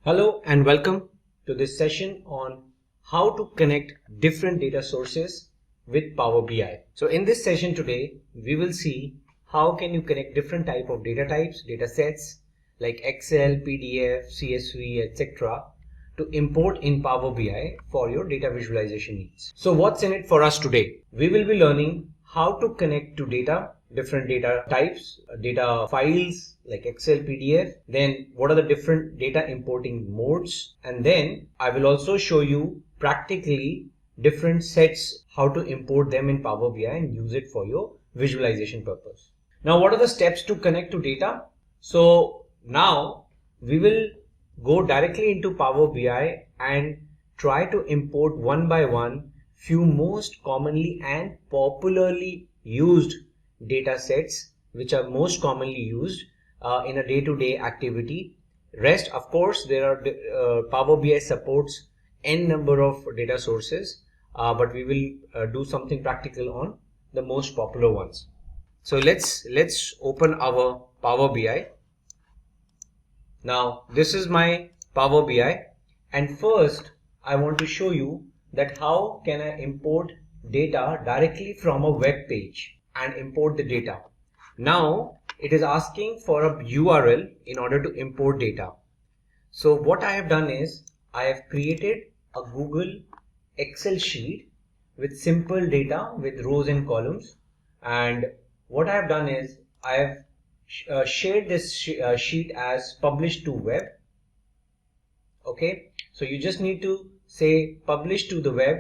Hello and welcome to this session on how to connect different data sources with Power BI. So in this session today, we will see how can you connect different type of data types, data sets like Excel, PDF, CSV, etc. to import in Power BI for your data visualization needs. So what's in it for us today? We will be learning how to connect to different data types, data files like Excel, PDF, then what are the different data importing modes, and then I will also show you practically different sets, how to import them in Power BI and use it for your visualization purpose. Now, what are the steps to connect to data? So now we will go directly into Power BI and try to import one by one few most commonly and popularly used data sets which are most commonly used in a day-to-day activity. Rest, of course, there are Power BI supports n number of data sources, but we will do something practical on the most popular ones. So let's open our Power BI. Now this is my Power BI, and first I want to show you that how can I import data directly from a web page and import the data. Now it is asking for a URL in order to import data. So what I have done is I have created a Google Excel sheet with simple data with rows and columns, and what I have done is I have shared this sheet as published to web. Okay, so you just need to say publish to the web,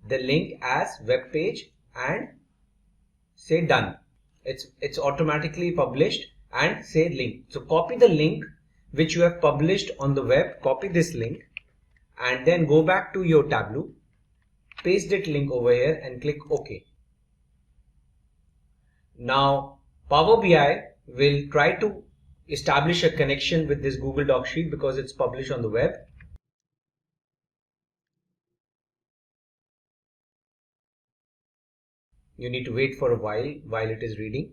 the link as web page, and say done. It's automatically published, and say link. So copy the link which you have published on the web, copy this link and then go back to your Tableau, paste that link over here and click OK. Now Power BI will try to establish a connection with this Google Doc sheet because it's published on the web. You need to wait for a while it is reading.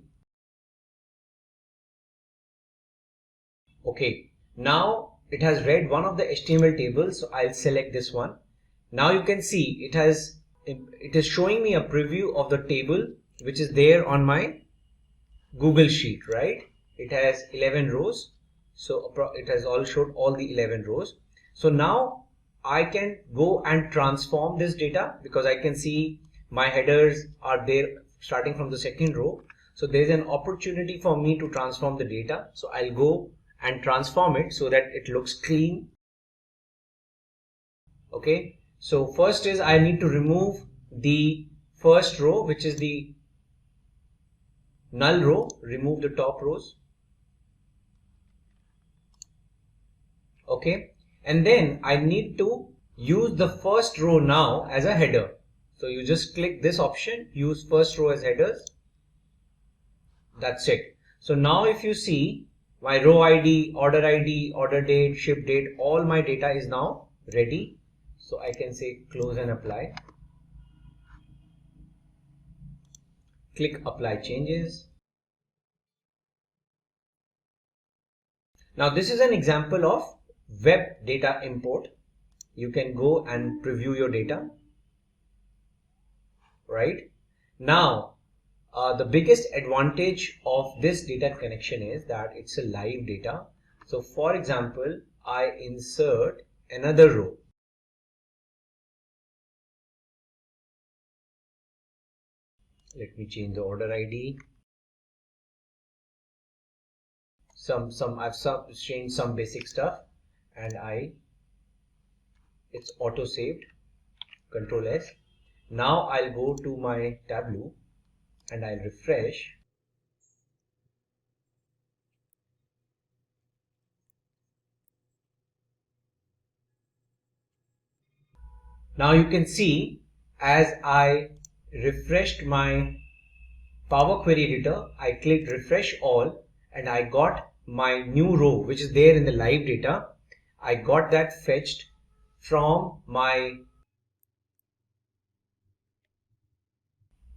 Okay, now it has read one of the HTML tables, so I'll select this one. Now you can see it is showing me a preview of the table which is there on my Google sheet, right? It has 11 rows, so it has all showed all the 11 rows. So now I can go and transform this data because I can see my headers are there starting from the second row. So there's an opportunity for me to transform the data. So I'll go and transform it so that it looks clean. Okay, so first is I need to remove the first row, which is the null row. Remove the top rows. Okay, and then I need to use the first row now as a header. So you just click this option, use first row as headers. That's it. So now if you see, my row ID, order date, ship date, all my data is now ready. So I can say close and apply. Click apply changes. Now this is an example of web data import. You can go and preview your data. Right? Now the biggest advantage of this data connection is that it's a live data. So for example, I insert another row. Let me change the order ID. I've changed some basic stuff, and it's auto saved. Control S. Now I'll go to my Tableau and I'll refresh. Now you can see as I refreshed my Power Query Editor, I clicked refresh all and I got my new row which is there in the live data. I got that fetched from my,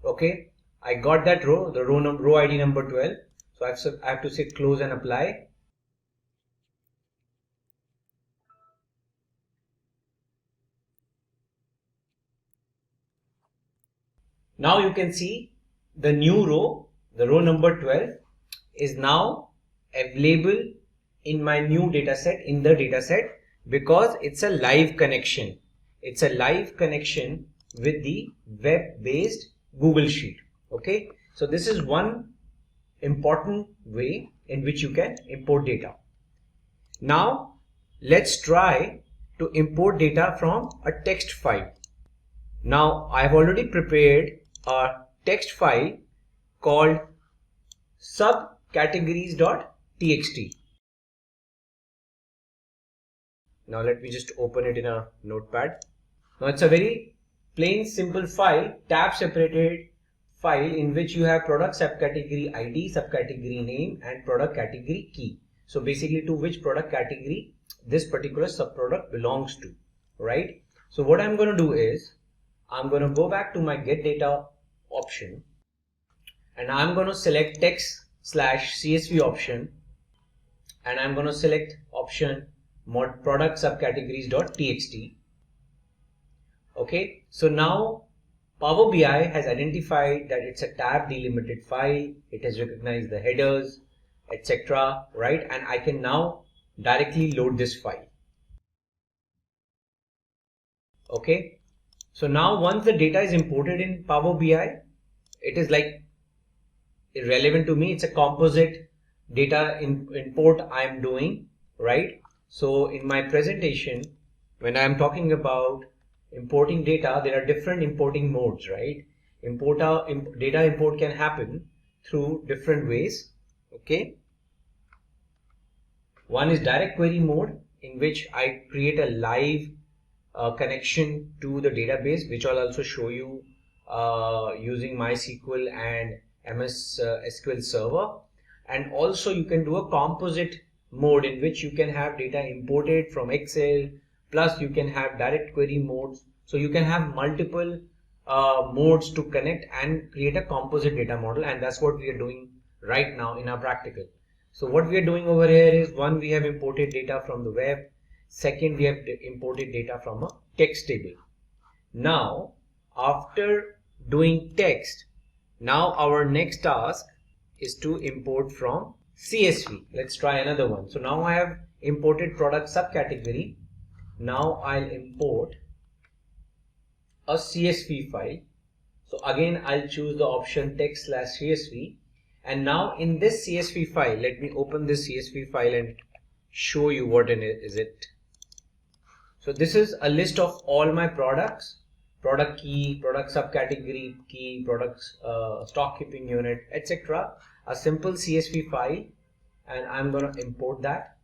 okay, I got that row, the row ID number 12. So I have to say close and apply. Now you can see the new row, the row number 12 is now available in my new data set, in the data set, because it's a live connection. It's a live connection with the web-based Google Sheet. Okay, so this is one important way in which you can import data. Now let's try to import data from a text file. Now I have already prepared a text file called subcategories.txt. Now let me just open it in a notepad. Now it's a very plain simple file, tab separated file in which you have product subcategory ID, subcategory name and product category key. So basically to which product category this particular subproduct belongs to, right? So what I'm going to do is I'm going to go back to my get data option and I'm going to select text/CSV option and I'm going to select option mod product subcategories.txt. Okay, so now Power BI has identified that it's a tab delimited file, it has recognized the headers, etc. right, and I can now directly load this file. Okay, so now once the data is imported in Power BI, it is like irrelevant to me. It's a composite data import I am doing, right? So in my presentation, when I am talking about importing data, there are different importing modes, right? Data import can happen through different ways. Okay, one is direct query mode, in which I create a live connection to the database, which I'll also show you using MySQL and MS SQL Server. And also you can do a composite mode in which you can have data imported from Excel, plus you can have direct query modes. So you can have multiple modes to connect and create a composite data model, and that's what we are doing right now in our practical. So what we are doing over here is, one, we have imported data from the web. Second, we have imported data from a text table. Now, after doing text, now our next task is to import from CSV. Let's try another one. So now I have imported product subcategory. Now I'll import a CSV file. So again, I'll choose the option text/CSV. And now in this CSV file, let me open this CSV file and show you what is it. So this is a list of all my products, product key, product subcategory key, products, stock keeping unit, etc. A simple CSV file, and I'm going to import that.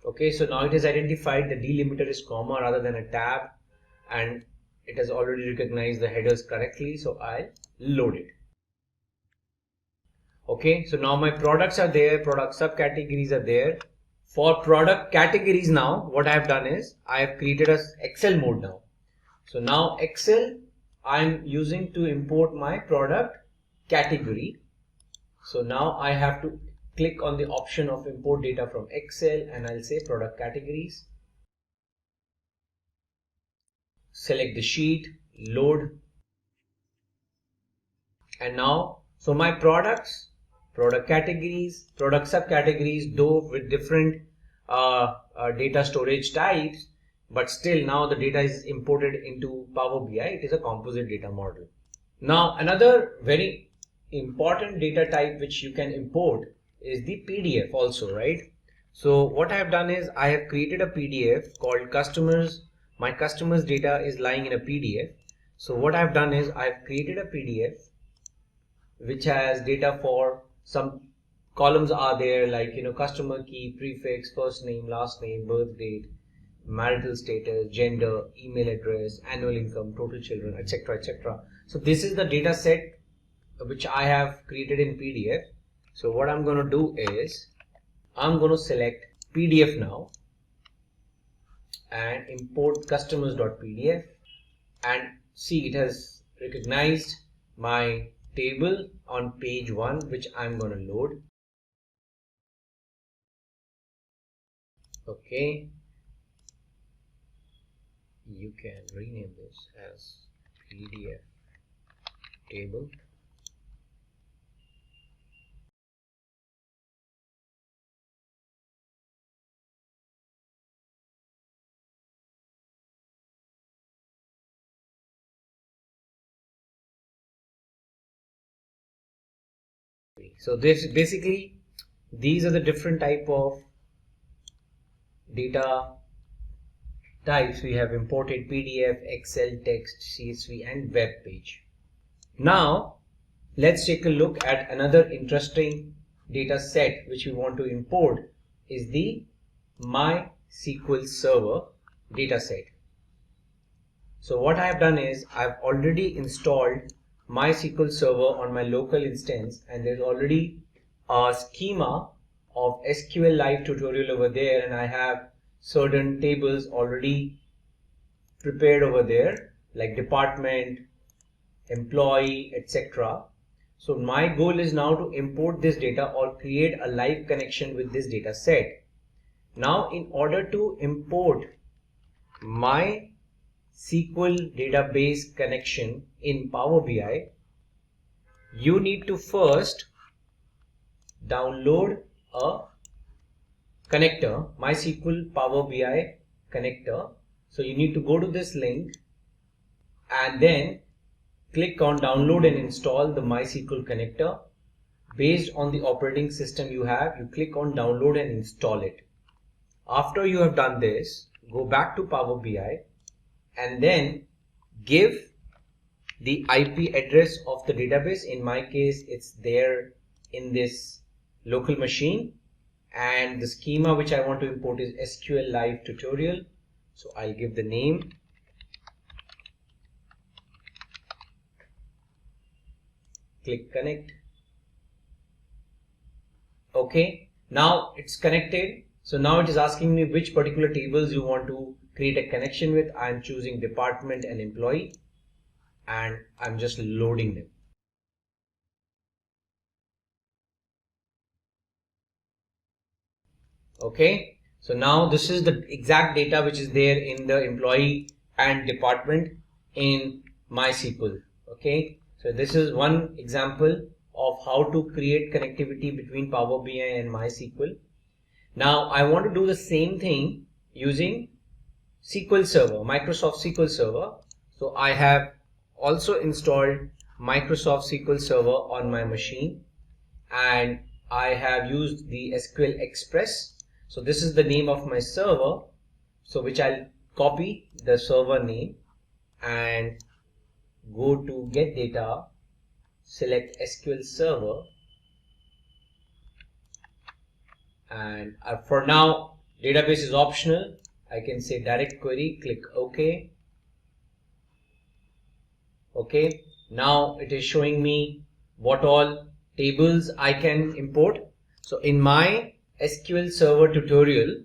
Okay, so now it has identified the delimiter is comma rather than a tab, and it has already recognized the headers correctly, so I'll load it. Okay, so now my products are there, product subcategories are there. For product categories, now what I have done is I have created a Excel mode now. So now Excel I'm using to import my product category. So now I have to click on the option of import data from Excel and I'll say product categories. Select the sheet, load, and now so my products, product categories, product subcategories, though with different data storage types, but still now the data is imported into Power BI. It is a composite data model. Now another very important data type which you can import is the PDF also, right? So what I have done is I have created a PDF called customers. My customers data is lying in a PDF. So what I have done is I have created a PDF which has data for some columns are there, like customer key, prefix, first name, last name, birth date, marital status, gender, email address, annual income, total children, etc., etc. So this is the data set which I have created in PDF. So what I'm going to do is I'm going to select PDF now and import customers.pdf, and see it has recognized my table on page 1 which I'm going to load. Okay, you can rename this as PDF table. So this basically, these are the different type of data types we have imported: PDF, Excel, text, CSV, and web page. Now let's take a look at another interesting data set which we want to import is the MySQL Server data set. So what I have done is I've already installed MySQL Server on my local instance, and there's already a schema of SQLite tutorial over there, and I have certain tables already prepared over there like department, employee, etc. So my goal is now to import this data or create a live connection with this data set. Now in order to import my SQL database connection in Power BI, you need to first download a connector, MySQL Power BI connector. So you need to go to this link and then click on download and install the MySQL connector. Based on the operating system you have, you click on download and install it. After you have done this, go back to Power BI and then give the IP address of the database. In my case, it's there in this local machine, and the schema which I want to import is SQLite tutorial. So I'll give the name, click connect. Okay, now it's connected. So now it is asking me which particular tables you want to create a connection with. I'm choosing department and employee, and I'm just loading them. Okay, so now this is the exact data which is there in the employee and department in MySQL. Okay, so this is one example of how to create connectivity between Power BI and MySQL. Now I want to do the same thing using SQL Server, Microsoft SQL Server. So I have also installed Microsoft SQL Server on my machine, and I have used the SQL Express. So this is the name of my server, so which I'll copy the server name and go to get data, select SQL Server, and for now database is optional. I can say direct query, click OK. Okay, now it is showing me what all tables I can import. So in my SQL Server tutorial,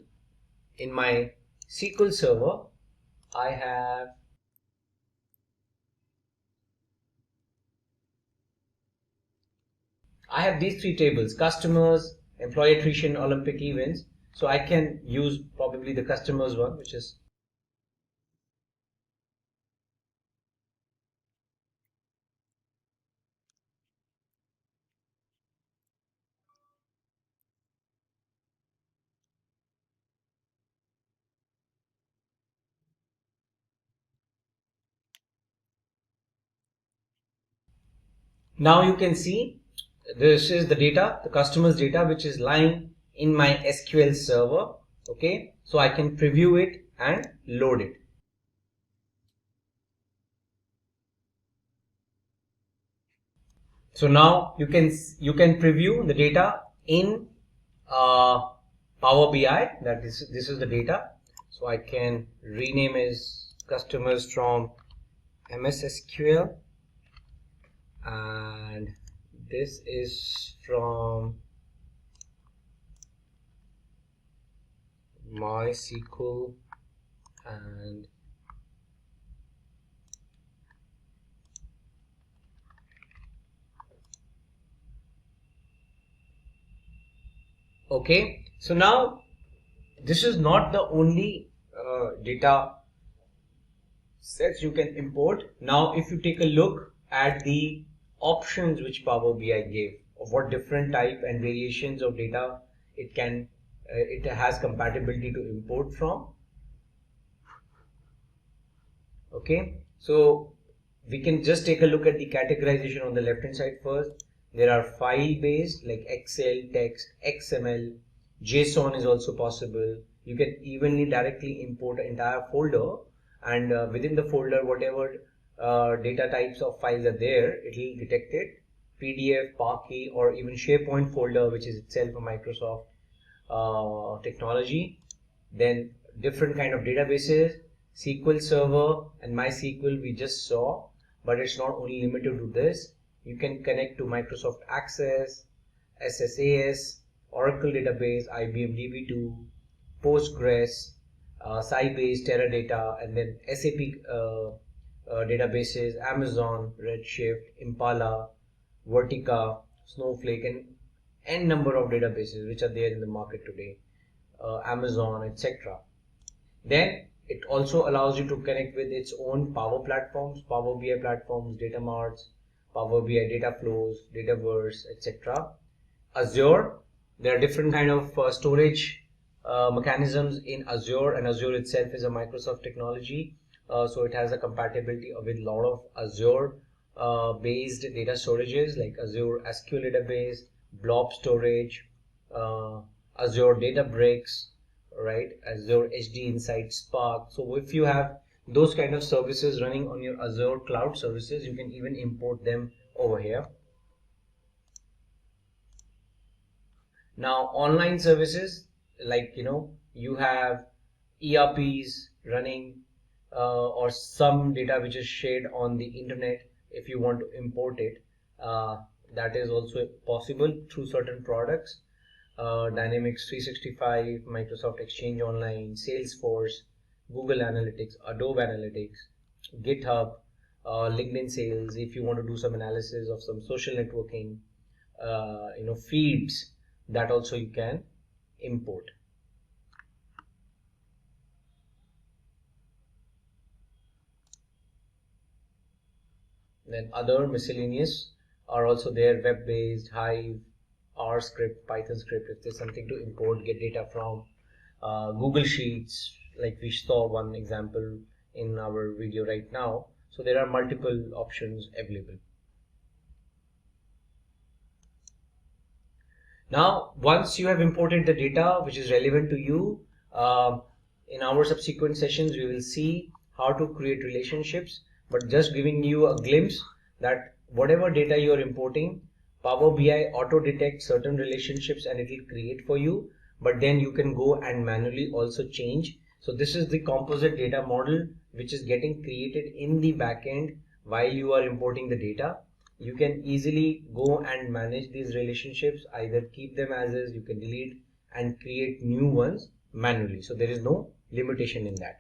in my SQL Server, I have these three tables: customers, employee attrition, Olympic events. So I can use probably the customers one, which is now you can see this is the data, the customers data, which is lying in my SQL Server. Okay, so I can preview it and load it. So now you can preview the data in Power BI. That is, this is the data. So I can rename as customers from MS SQL, and this is from MySQL, and okay. So now this is not the only data sets you can import. Now if you take a look at the options which Power BI gave of what different type and variations of data it has compatibility to import from. Okay, so we can just take a look at the categorization on the left hand side first. There are file based like Excel, text, XML, JSON is also possible. You can evenly directly import an entire folder, and within the folder whatever data types of files are there, it will detect it. PDF, Parquet, or even SharePoint folder, which is itself a Microsoft technology. Then different kind of databases, SQL Server and MySQL we just saw, but it's not only limited to this. You can connect to Microsoft Access, SSAS, Oracle database, IBM DB2, Postgres, Sybase, Teradata, and then SAP databases, Amazon, Redshift, Impala, Vertica, Snowflake, and n number of databases which are there in the market today, Amazon, etc. Then it also allows you to connect with its own Power platforms, Power BI platforms, data marts, Power BI data flows, Dataverse, etc. Azure, there are different kind of storage mechanisms in Azure, and Azure itself is a Microsoft technology, so it has a compatibility with a lot of Azure based data storages like Azure SQL database, Blob storage, Azure Databricks, right? Azure HD Insight Spark. So if you have those kind of services running on your Azure cloud services, you can even import them over here. Now online services, like you have ERPs running, or some data which is shared on the internet. If you want to import it, that is also possible through certain products. Dynamics 365, Microsoft Exchange Online, Salesforce, Google Analytics, Adobe Analytics, GitHub, LinkedIn Sales. If you want to do some analysis of some social networking, feeds, that also you can import. Then other miscellaneous are also there, web-based, Hive, R script, Python script, if there's something to import, get data from. Google Sheets, like we saw one example in our video right now. So there are multiple options available. Now, once you have imported the data which is relevant to you, in our subsequent sessions, we will see how to create relationships, but just giving you a glimpse that whatever data you are importing, Power BI auto detects certain relationships and it will create for you, but then you can go and manually also change. So this is the composite data model which is getting created in the backend while you are importing the data. You can easily go and manage these relationships, either keep them as is, you can delete and create new ones manually. So there is no limitation in that.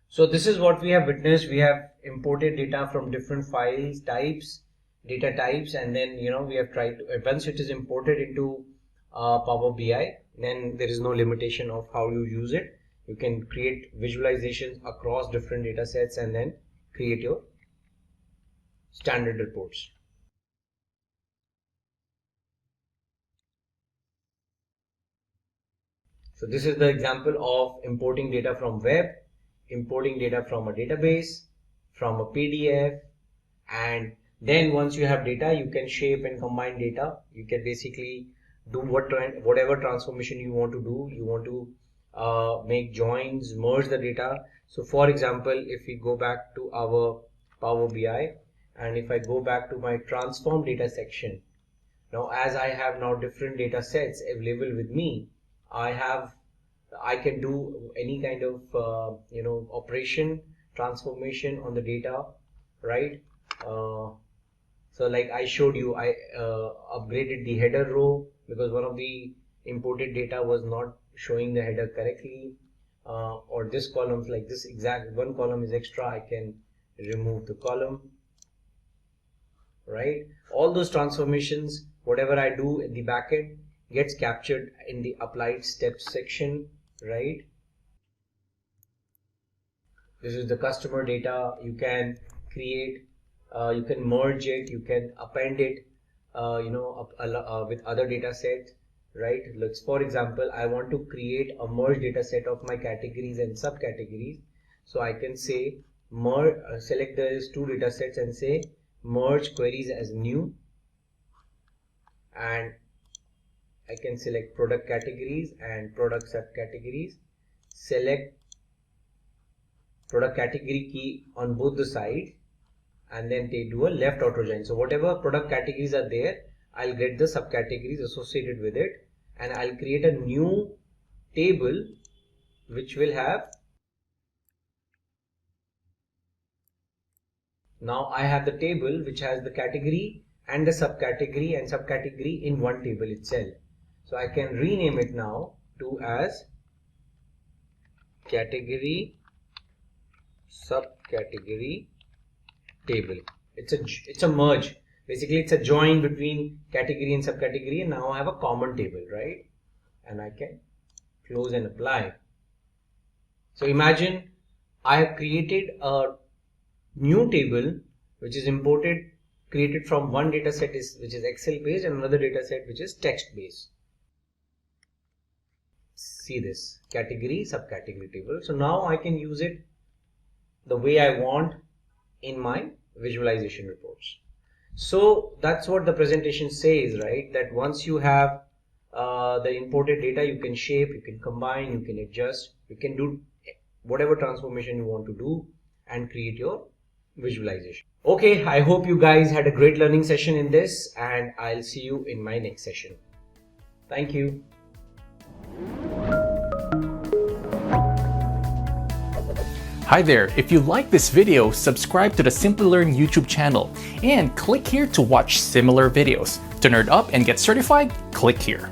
So this is what we have witnessed. We have imported data from different files types, data types, and then we have tried to, once it is imported into Power BI, then there is no limitation of how you use it. You can create visualizations across different data sets and then create your standard reports. So this is the example of importing data from web, importing data from a database, from a PDF, and then once you have data, you can shape and combine data. You can basically do whatever transformation you want to do. You want to make joins, merge the data. So for example, if we go back to our Power BI, and if I go back to my transform data section, now as I have now different data sets available with me, I can do any kind of operation transformation on the data, right? So like I showed you, I upgraded the header row because one of the imported data was not showing the header correctly, or this column, like this exact one column is extra, I can remove the column, right? All those transformations, whatever I do in the backend, gets captured in the applied steps section, right? This is the customer data. You can create, you can merge it, you can append it, with other data sets, right? Let's, for example, I want to create a merge data set of my categories and subcategories. So I can say merge, select those two data sets and say merge queries as new, and I can select product categories and product subcategories, select product category key on both the sides, and then they do a left auto join. So whatever product categories are there, I'll get the subcategories associated with it, and I'll create a new table which will have, now I have the table which has the category and the subcategory and subcategory in one table itself. So I can rename it now to as category subcategory table. It's a merge. Basically, it's a join between category and subcategory, and now I have a common table, right? And I can close and apply. So imagine I have created a new table which is created from one data set which is Excel based, and another data set which is text based. See this category subcategory table. So now I can use it the way I want in my visualization reports. So that's what the presentation says, right? That once you have the imported data, you can shape, you can combine, you can adjust, you can do whatever transformation you want to do and create your visualization. Okay, I hope you guys had a great learning session in this, and I'll see you in my next session. Thank you. Hi there, if you like this video, subscribe to the Simplilearn YouTube channel and click here to watch similar videos. To nerd up and get certified, click here.